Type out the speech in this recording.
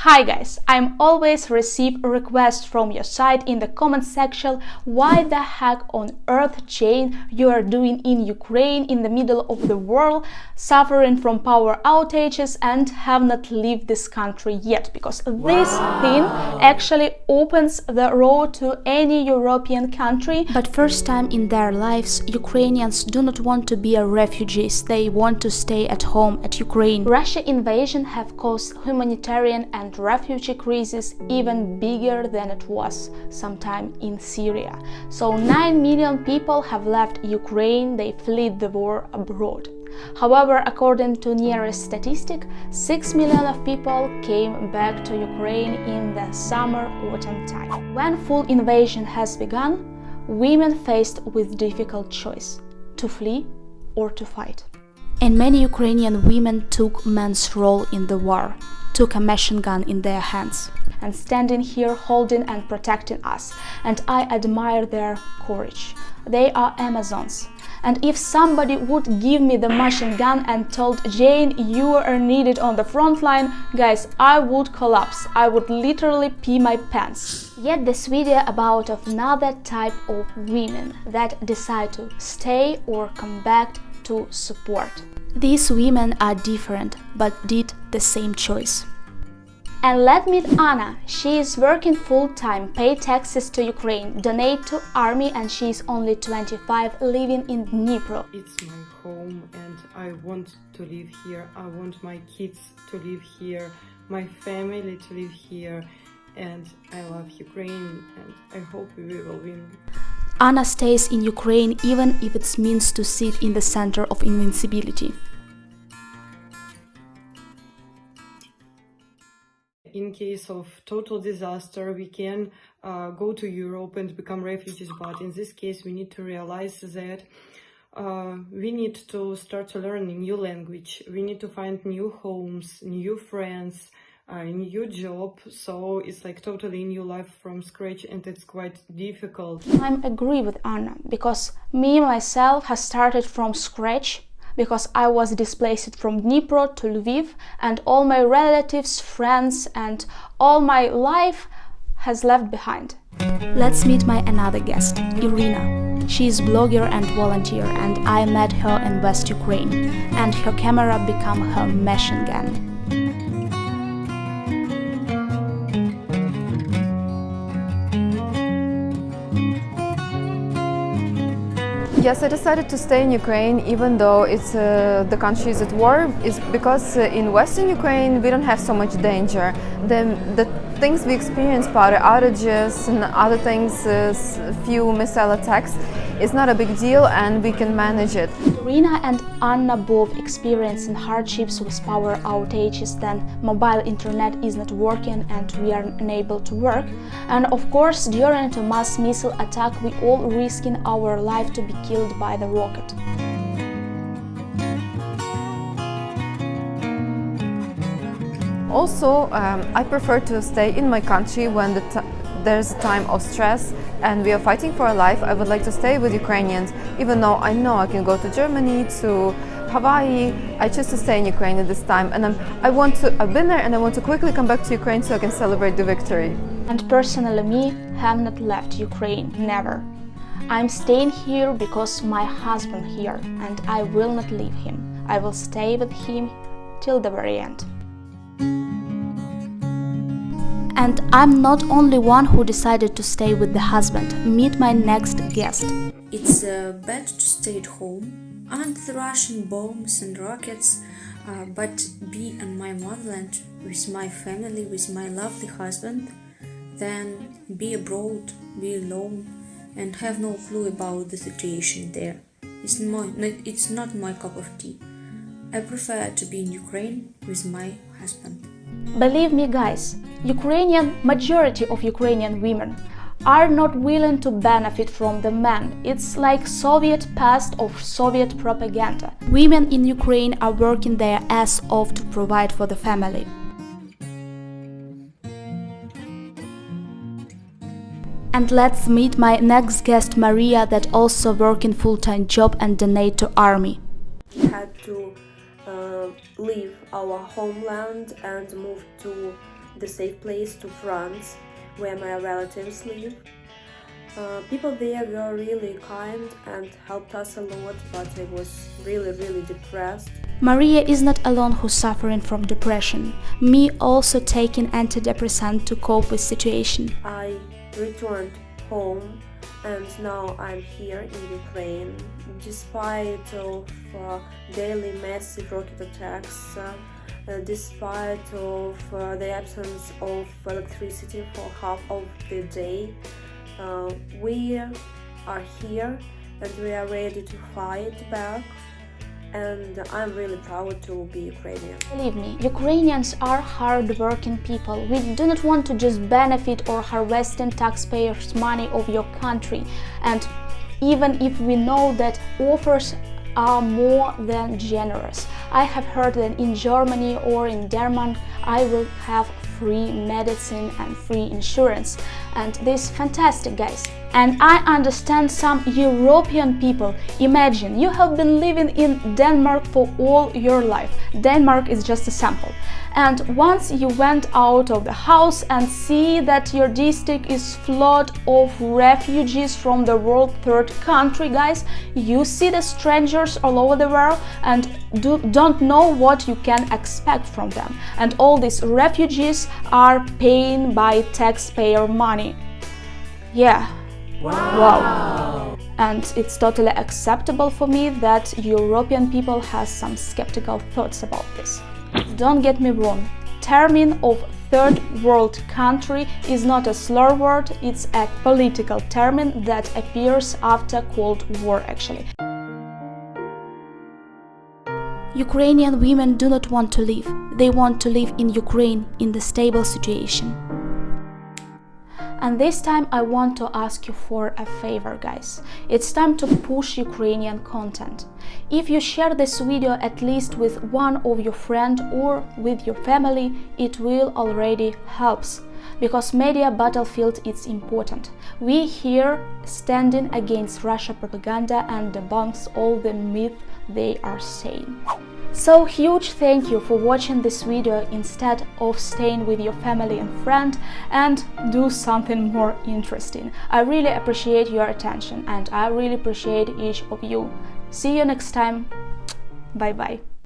Hi guys, I'm always receive requests from your side in the comment section why the heck on earth, Jane, you are doing in Ukraine in the middle of the world, suffering from power outages and have not left this country yet, because this thing actually opens the road to any European country. But first time in their lives, Ukrainians do not want to be refugees, they want to stay at home at Ukraine. Russia invasion have caused humanitarian and refugee crisis even bigger than it was sometime in Syria. So 9 million people have left Ukraine, they fled the war abroad. However, according to nearest statistic, 6 million of people came back to Ukraine in the summer-autumn time. When full invasion has begun, women faced with difficult choice: to flee or to fight. And many Ukrainian women took men's role in the war, took a machine gun in their hands, and standing here holding and protecting us, and I admire their courage. They are Amazons. And if somebody would give me the machine gun and told Jane, you are needed on the front line, guys, I would collapse. I would literally pee my pants. Yet this video about another type of women that decide to stay or come back to support. These women are different, but did the same choice. And let's meet Anna. She is working full-time, pay taxes to Ukraine, donate to army, and she is only 25, living in Dnipro. It's my home and I want to live here. I want my kids to live here, my family to live here, and I love Ukraine and I hope we will win. Anna stays in Ukraine even if it means to sit in the center of invincibility. In case of total disaster, we can go to Europe and become refugees, but in this case we need to realize that we need to start to learn a new language, we need to find new homes, new friends, a new job, so it's like totally new life from scratch and it's quite difficult. I agree with Anna, because me myself has started from scratch, because I was displaced from Dnipro to Lviv, and all my relatives, friends, and all my life has left behind. Let's meet my another guest, Irina. She is blogger and volunteer, and I met her in West Ukraine, and her camera became her machine gun. Yes, I decided to stay in Ukraine even though the country is at war, is because in Western Ukraine we don't have so much danger. The things we experience, power outages and other things, few missile attacks, is not a big deal and we can manage it. Irina and Anna both experiencing hardships with power outages, then mobile internet is not working and we are unable to work. And of course, during a mass missile attack, we all risking our life to be killed by the rocket. Also, I prefer to stay in my country when there's a time of stress and we are fighting for our life. I would like to stay with Ukrainians, even though I know I can go to Germany, to Hawaii. I choose to stay in Ukraine at this time, and I've been there and I want to quickly come back to Ukraine so I can celebrate the victory. And personally, me have not left Ukraine, never. I'm staying here because my husband here, and I will not leave him. I will stay with him till the very end. And I'm not only one who decided to stay with the husband. Meet my next guest. It's better to stay at home under the Russian bombs and rockets, but be in my motherland with my family, with my lovely husband, than be abroad, be alone, and have no clue about the situation there. It's not my cup of tea. I prefer to be in Ukraine with my husband. Believe me, guys, majority of Ukrainian women are not willing to benefit from the men. It's like Soviet past of Soviet propaganda. Women in Ukraine are working their ass off to provide for the family. And let's meet my next guest, Maria, that also working full-time job and donate to army. Had to leave our homeland and move to the safe place to France, where my relatives live. People there were really kind and helped us a lot, but I was really depressed. Maria is not alone who's suffering from depression. Me also taking antidepressant to cope with situation. I returned home and now I'm here in Ukraine. Despite of daily massive rocket attacks, despite of the absence of electricity for half of the day, we are here and we are ready to fight back, and I'm really proud to be Ukrainian. Believe me, Ukrainians are hard-working people. We do not want to just benefit or harvesting taxpayers' money of your country, and even if we know that offers are more than generous. I have heard that in Germany or in Denmark I will have free medicine and free insurance, and this is fantastic, guys. And I understand some European people. Imagine you have been living in Denmark for all your life. Denmark is just a sample. And once you went out of the house and see that your district is flood of refugees from the world third country, guys, you see the strangers all over the world and don't know what you can expect from them. And all these refugees are paying by taxpayer money. Yeah. Wow. And it's totally acceptable for me that European people has some skeptical thoughts about this. Don't get me wrong, term of third world country is not a slur word, it's a political term that appears after Cold War actually. Ukrainian women do not want to leave, they want to live in Ukraine in the stable situation. And this time I want to ask you for a favor, guys. It's time to push Ukrainian content. If you share this video at least with one of your friends or with your family, it will already helps. Because media battlefield is important. We here standing against Russia propaganda and debunks all the myths they are saying. So huge thank you for watching this video instead of staying with your family and friend and do something more interesting. I really appreciate your attention and I really appreciate each of you. See you next time. Bye bye.